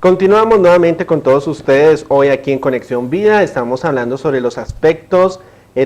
Continuamos nuevamente con todos ustedes hoy aquí en Conexión Vida. Estamos hablando sobre los aspectos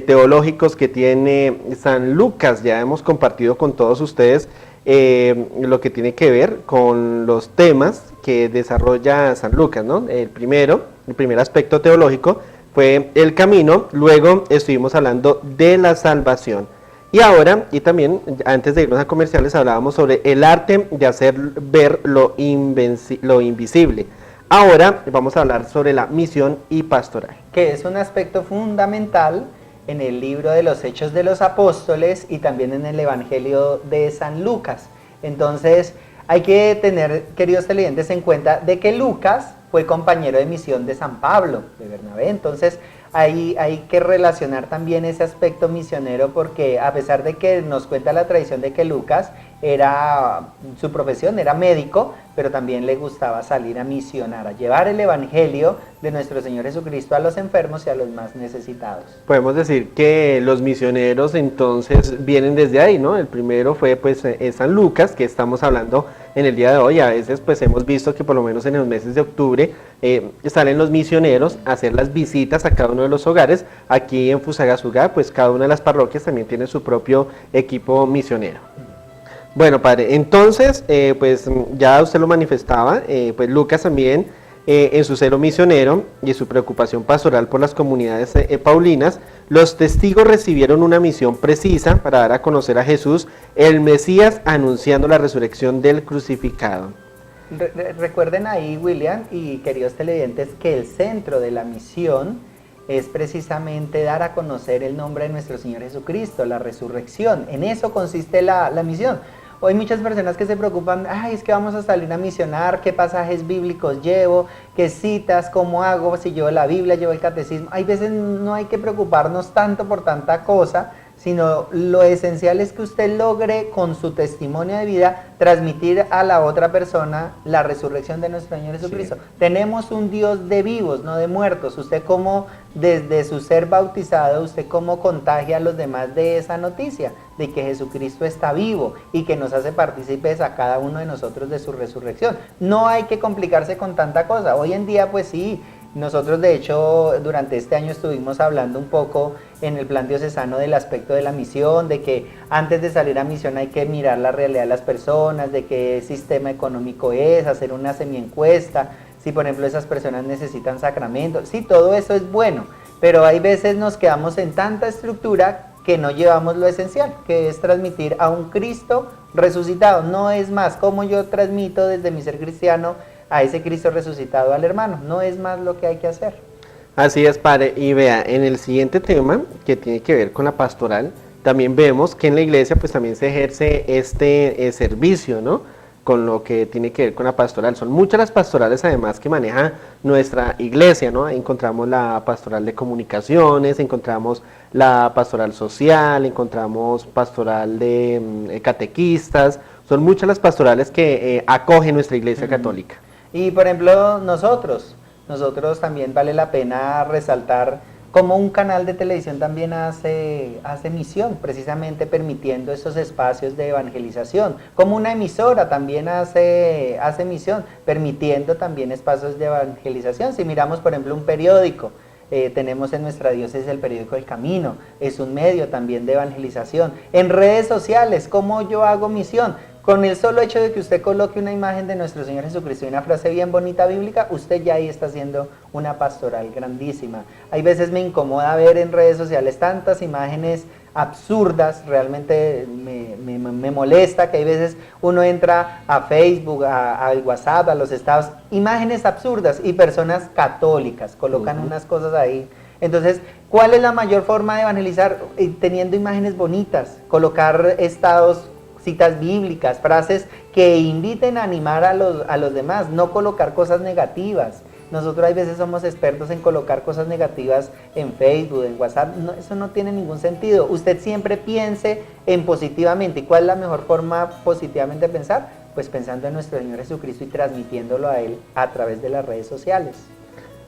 teológicos que tiene San Lucas. Ya hemos compartido con todos ustedes lo que tiene que ver con los temas que desarrolla San Lucas, ¿no? El primer aspecto teológico fue el camino, luego estuvimos hablando de la salvación. Y ahora, y también antes de irnos a comerciales, hablábamos sobre el arte de hacer ver lo invisible. Ahora vamos a hablar sobre la misión y pastoral. Que es un aspecto fundamental en el libro de los Hechos de los Apóstoles y también en el Evangelio de San Lucas. Entonces, hay que tener, queridos televidentes, en cuenta de que Lucas fue compañero de misión de San Pablo, de Bernabé. Entonces, hay que relacionar también ese aspecto misionero, porque a pesar de que nos cuenta la tradición de que Lucas su profesión era médico, pero también le gustaba salir a misionar, a llevar el evangelio de nuestro Señor Jesucristo a los enfermos y a los más necesitados. Podemos decir que los misioneros entonces vienen desde ahí, ¿no? El primero fue pues San Lucas, que estamos hablando en el día de hoy. A veces pues hemos visto que por lo menos en los meses de octubre salen los misioneros a hacer las visitas a cada uno de los hogares. Aquí en Fusagasugá pues cada una de las parroquias también tiene su propio equipo misionero. Bueno, padre, entonces, pues ya usted lo manifestaba, pues Lucas también, en su celo misionero y su preocupación pastoral por las comunidades paulinas, los testigos recibieron una misión precisa para dar a conocer a Jesús, el Mesías, anunciando la resurrección del crucificado. Recuerden ahí, William y queridos televidentes, que el centro de la misión es precisamente dar a conocer el nombre de nuestro Señor Jesucristo, la resurrección. En eso consiste la misión. Hoy muchas personas que se preocupan, ay, es que vamos a salir a misionar, qué pasajes bíblicos llevo, qué citas, cómo hago, si llevo la Biblia, llevo el catecismo. Hay veces no hay que preocuparnos tanto por tanta cosa, sino lo esencial es que usted logre con su testimonio de vida transmitir a la otra persona la resurrección de nuestro Señor Jesucristo. Sí. Tenemos un Dios de vivos, no de muertos. Usted como desde su ser bautizado, usted cómo contagia a los demás de esa noticia, de que Jesucristo está vivo y que nos hace partícipes a cada uno de nosotros de su resurrección. No hay que complicarse con tanta cosa. Hoy en día pues sí, nosotros de hecho durante este año estuvimos hablando un poco en el plan diocesano del aspecto de la misión, de que antes de salir a misión hay que mirar la realidad de las personas, de qué sistema económico es, hacer una semiencuesta, si por ejemplo esas personas necesitan sacramentos. Sí, todo eso es bueno, pero hay veces nos quedamos en tanta estructura que no llevamos lo esencial, que es transmitir a un Cristo resucitado. No es más como yo transmito desde mi ser cristiano a ese Cristo resucitado al hermano, no es más lo que hay que hacer. Así es, padre, y vea, en el siguiente tema, que tiene que ver con la pastoral, también vemos que en la iglesia pues también se ejerce este servicio, ¿no? Con lo que tiene que ver con la pastoral. Son muchas las pastorales además que maneja nuestra iglesia, ¿no? Encontramos la pastoral de comunicaciones, encontramos la pastoral social, encontramos pastoral de catequistas, son muchas las pastorales que acoge nuestra iglesia católica. Y por ejemplo nosotros también vale la pena resaltar como un canal de televisión también hace misión, precisamente permitiendo esos espacios de evangelización, como una emisora también hace misión, permitiendo también espacios de evangelización. Si miramos por ejemplo un periódico, tenemos en nuestra diócesis el periódico El Camino, es un medio también de evangelización. En redes sociales, ¿cómo yo hago misión? Con el solo hecho de que usted coloque una imagen de nuestro Señor Jesucristo y una frase bien bonita bíblica, usted ya ahí está haciendo una pastoral grandísima. Hay veces me incomoda ver en redes sociales tantas imágenes absurdas, realmente me molesta que hay veces uno entra a Facebook, al WhatsApp, a los estados, imágenes absurdas y personas católicas colocan unas cosas ahí. Entonces, ¿cuál es la mayor forma de evangelizar? Teniendo imágenes bonitas, colocar estados, citas bíblicas, frases que inviten a animar a los demás, no colocar cosas negativas. Nosotros hay veces somos expertos en colocar cosas negativas en Facebook, en WhatsApp, no, eso no tiene ningún sentido. Usted siempre piense en positivamente. ¿Y cuál es la mejor forma positivamente de pensar? Pues pensando en nuestro Señor Jesucristo y transmitiéndolo a Él a través de las redes sociales.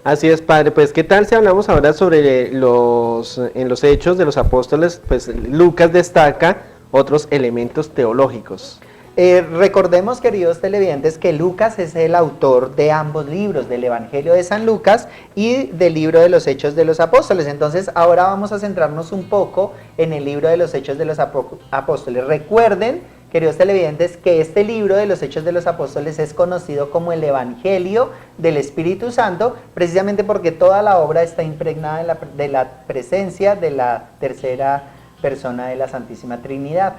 Así es, padre. Pues, ¿qué tal si hablamos ahora sobre en los Hechos de los Apóstoles? Pues Lucas destaca otros elementos teológicos. Recordemos, queridos televidentes, que Lucas es el autor de ambos libros, del Evangelio de San Lucas y del libro de los Hechos de los Apóstoles. Entonces, ahora vamos a centrarnos un poco en el libro de los Hechos de los Apóstoles. Recuerden, queridos televidentes, que este libro de los Hechos de los Apóstoles es conocido como el Evangelio del Espíritu Santo, precisamente porque toda la obra está impregnada de la presencia de la tercera persona de la Santísima Trinidad.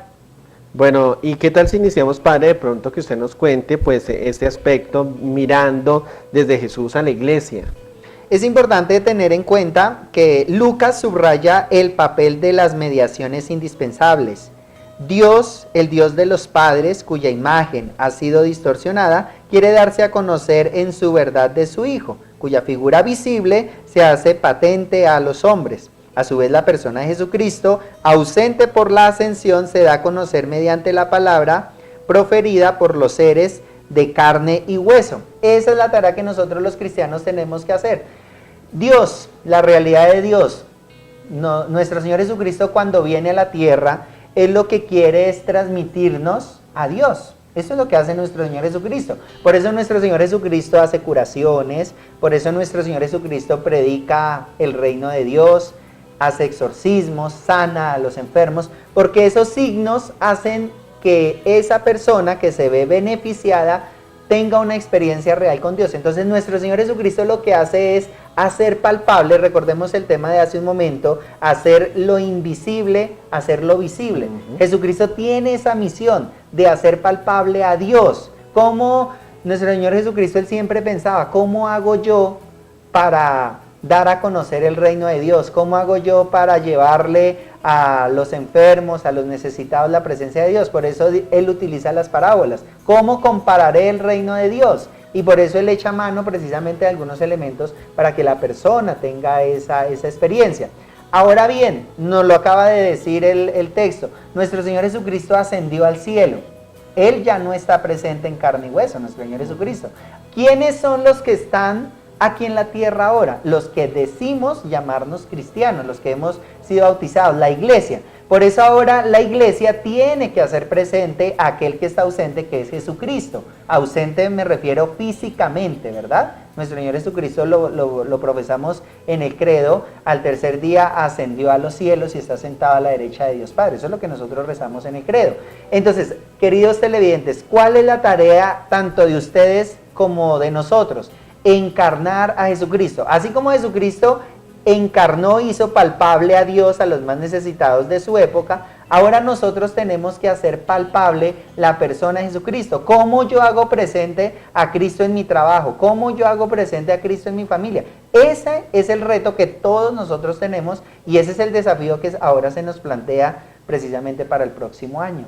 Bueno, ¿y qué tal si iniciamos, padre, de pronto que usted nos cuente pues este aspecto mirando desde Jesús a la iglesia? Es importante tener en cuenta que Lucas subraya el papel de las mediaciones indispensables. Dios, el Dios de los padres, cuya imagen ha sido distorsionada, quiere darse a conocer en su verdad de su Hijo, cuya figura visible se hace patente a los hombres. A su vez, la persona de Jesucristo, ausente por la ascensión, se da a conocer mediante la palabra proferida por los seres de carne y hueso. Esa es la tarea que nosotros los cristianos tenemos que hacer. Dios, la realidad de Dios, nuestro Señor Jesucristo cuando viene a la tierra, Él lo que quiere es transmitirnos a Dios. Eso es lo que hace nuestro Señor Jesucristo. Por eso nuestro Señor Jesucristo hace curaciones, por eso nuestro Señor Jesucristo predica el reino de Dios, hace exorcismos, sana a los enfermos, porque esos signos hacen que esa persona que se ve beneficiada tenga una experiencia real con Dios. Entonces nuestro Señor Jesucristo lo que hace es hacer palpable, recordemos el tema de hace un momento, hacer lo invisible, hacer lo visible. Jesucristo tiene esa misión de hacer palpable a Dios. Como nuestro Señor Jesucristo, Él siempre pensaba, ¿cómo hago yo para dar a conocer el reino de Dios? ¿Cómo hago yo para llevarle a los enfermos, a los necesitados la presencia de Dios? Por eso Él utiliza las parábolas. ¿Cómo compararé el reino de Dios? Y por eso Él echa mano precisamente de algunos elementos para que la persona tenga esa experiencia. Ahora bien, nos lo acaba de decir el texto, nuestro Señor Jesucristo ascendió al cielo. Él ya no está presente en carne y hueso, nuestro Señor Jesucristo. ¿Quiénes son los que están aquí en la tierra ahora? Los que decimos llamarnos cristianos, los que hemos sido bautizados, la iglesia. Por eso ahora la iglesia tiene que hacer presente a aquel que está ausente, que es Jesucristo. Ausente me refiero físicamente, ¿verdad? Nuestro Señor Jesucristo lo profesamos en el credo, al tercer día ascendió a los cielos y está sentado a la derecha de Dios Padre. Eso es lo que nosotros rezamos en el credo. Entonces, queridos televidentes, ¿cuál es la tarea tanto de ustedes como de nosotros? Encarnar a Jesucristo. Así como Jesucristo encarnó, hizo palpable a Dios, a los más necesitados de su época, ahora nosotros tenemos que hacer palpable la persona de Jesucristo. ¿Cómo yo hago presente a Cristo en mi trabajo? ¿Cómo yo hago presente a Cristo en mi familia? Ese es el reto que todos nosotros tenemos y ese es el desafío que ahora se nos plantea precisamente para el próximo año.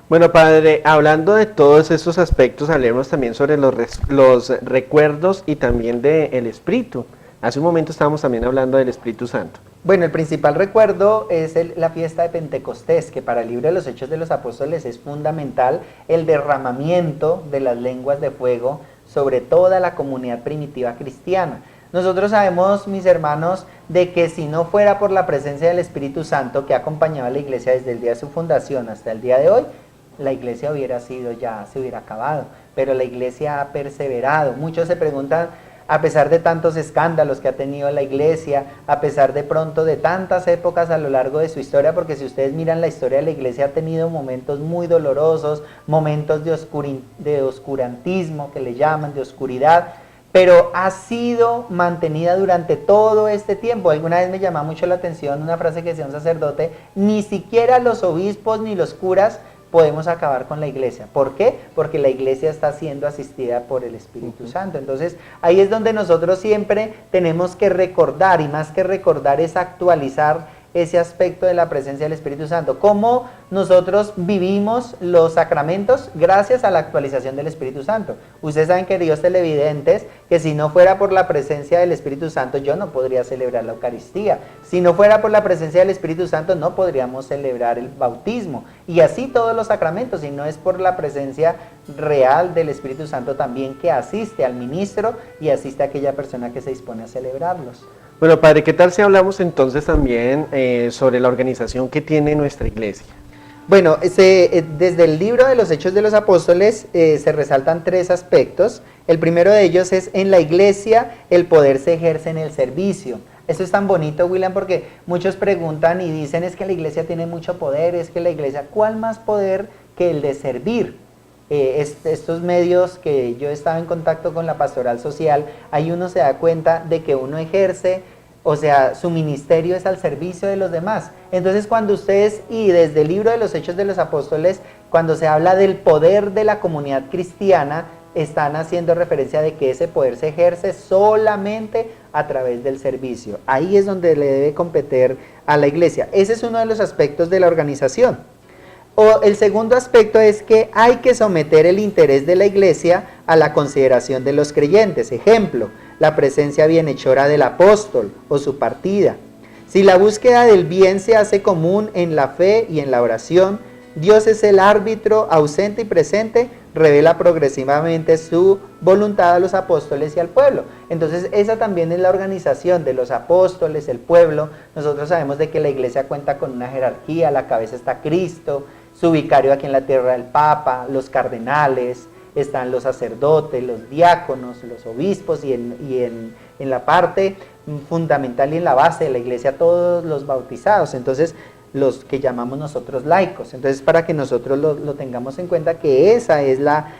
Bueno, padre, hablando de todos estos aspectos, hablemos también sobre los recuerdos y también del Espíritu. Hace un momento estábamos también hablando del Espíritu Santo. Bueno, el principal recuerdo es la fiesta de Pentecostés, que para el libro de los Hechos de los Apóstoles es fundamental el derramamiento de las lenguas de fuego sobre toda la comunidad primitiva cristiana. Nosotros sabemos, mis hermanos, de que si no fuera por la presencia del Espíritu Santo que ha acompañado a la iglesia desde el día de su fundación hasta el día de hoy, la iglesia se hubiera acabado, pero la iglesia ha perseverado. Muchos se preguntan, a pesar de tantos escándalos que ha tenido la iglesia, a pesar de pronto de tantas épocas a lo largo de su historia, porque si ustedes miran la historia de la iglesia ha tenido momentos muy dolorosos, momentos de oscurantismo que le llaman, de oscuridad, pero ha sido mantenida durante todo este tiempo. Alguna vez me llamó mucho la atención una frase que decía un sacerdote, ni siquiera los obispos ni los curas podemos acabar con la iglesia. ¿Por qué? Porque la iglesia está siendo asistida por el Espíritu Santo. Entonces, ahí es donde nosotros siempre tenemos que recordar, y más que recordar es actualizar ese aspecto de la presencia del Espíritu Santo. ¿Cómo nosotros vivimos los sacramentos? Gracias a la actualización del Espíritu Santo. Ustedes saben, queridos televidentes, que si no fuera por la presencia del Espíritu Santo, yo no podría celebrar la Eucaristía. Si no fuera por la presencia del Espíritu Santo, no podríamos celebrar el bautismo. Y así todos los sacramentos, y no es por la presencia real del Espíritu Santo también que asiste al ministro y asiste a aquella persona que se dispone a celebrarlos. Bueno, padre, ¿qué tal si hablamos entonces también sobre la organización que tiene nuestra iglesia? Bueno, desde el libro de los Hechos de los Apóstoles se resaltan tres aspectos. El primero de ellos es: en la iglesia el poder se ejerce en el servicio. Eso es tan bonito, William, porque muchos preguntan y dicen: es que la iglesia tiene mucho poder, es que la iglesia, ¿cuál más poder que el de servir? Estos medios que yo he estado en contacto con la pastoral social, ahí uno se da cuenta de que uno ejerce, o sea, su ministerio es al servicio de los demás. Entonces, cuando ustedes, y desde el libro de los Hechos de los Apóstoles, cuando se habla del poder de la comunidad cristiana, están haciendo referencia de que ese poder se ejerce solamente a través del servicio. Ahí es donde le debe competir a la iglesia. Ese es uno de los aspectos de la organización. O el segundo aspecto es que hay que someter el interés de la iglesia a la consideración de los creyentes. Ejemplo, la presencia bienhechora del apóstol o su partida. Si la búsqueda del bien se hace común en la fe y en la oración, Dios es el árbitro ausente y presente, revela progresivamente su voluntad a los apóstoles y al pueblo. Entonces esa también es la organización de los apóstoles, el pueblo. Nosotros sabemos de que la iglesia cuenta con una jerarquía, a la cabeza está Cristo, su vicario aquí en la tierra el Papa, los cardenales, están los sacerdotes, los diáconos, los obispos y en la parte fundamental y en la base de la iglesia todos los bautizados. Entonces los que llamamos nosotros laicos. Entonces, para que nosotros lo tengamos en cuenta, que esa es la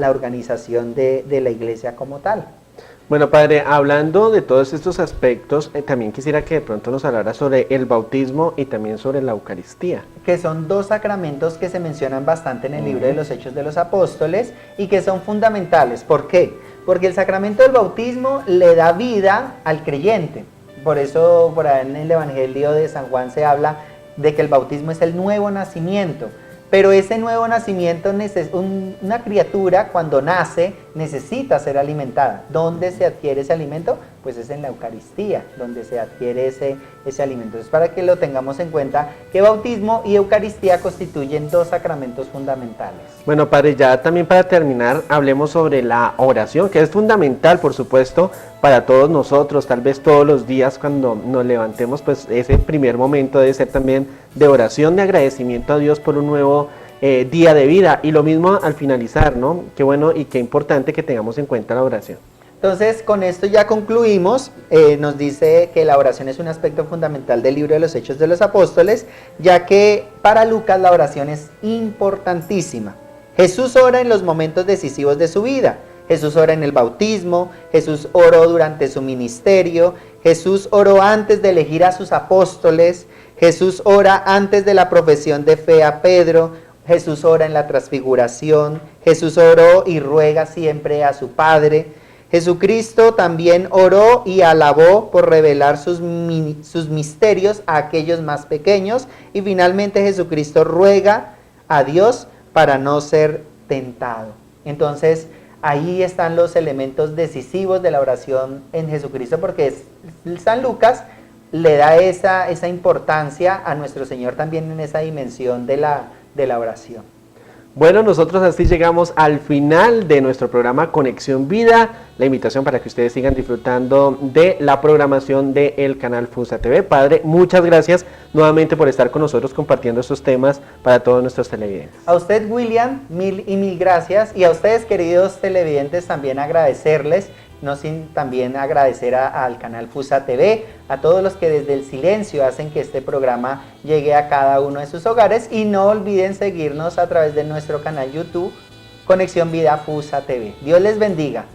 organización de la iglesia como tal. Bueno, padre, hablando de todos estos aspectos, también quisiera que de pronto nos hablara sobre el bautismo y también sobre la Eucaristía. Que son dos sacramentos que se mencionan bastante en el libro de los Hechos de los Apóstoles y que son fundamentales. ¿Por qué? Porque el sacramento del bautismo le da vida al creyente. Por eso, por ahí en el Evangelio de San Juan se habla de que el bautismo es el nuevo nacimiento. Pero ese nuevo nacimiento, una criatura cuando nace necesita ser alimentada. ¿Dónde se adquiere ese alimento? Pues es en la Eucaristía, donde se adquiere ese alimento. Es para que lo tengamos en cuenta, que bautismo y Eucaristía constituyen dos sacramentos fundamentales. Bueno, padre, ya también para terminar, hablemos sobre la oración, que es fundamental, por supuesto, para todos nosotros. Tal vez todos los días cuando nos levantemos, pues ese primer momento debe ser también de oración, de agradecimiento a Dios por un nuevo día de vida. Y lo mismo al finalizar, ¿no? Qué bueno y qué importante que tengamos en cuenta la oración. Entonces, con esto ya concluimos. Nos dice que la oración es un aspecto fundamental del libro de los Hechos de los Apóstoles, ya que para Lucas la oración es importantísima. Jesús ora en los momentos decisivos de su vida. Jesús ora en el bautismo, Jesús oró durante su ministerio, Jesús oró antes de elegir a sus apóstoles, Jesús ora antes de la profesión de fe a Pedro, Jesús ora en la transfiguración, Jesús oró y ruega siempre a su Padre. Jesucristo también oró y alabó por revelar sus misterios a aquellos más pequeños. Y finalmente Jesucristo ruega a Dios para no ser tentado. Entonces, ahí están los elementos decisivos de la oración en Jesucristo, porque San Lucas le da esa importancia a nuestro Señor también en esa dimensión de la oración. Bueno, nosotros así llegamos al final de nuestro programa Conexión Vida. La invitación para que ustedes sigan disfrutando de la programación del canal FUSA TV. Padre, muchas gracias nuevamente por estar con nosotros compartiendo estos temas para todos nuestros televidentes. A usted, William, mil gracias. Y a ustedes, queridos televidentes, también agradecerles. No sin también agradecer al canal FUSA TV, a todos los que desde el silencio hacen que este programa llegue a cada uno de sus hogares, y no olviden seguirnos a través de nuestro canal YouTube, Conexión Vida FUSA TV. Dios les bendiga.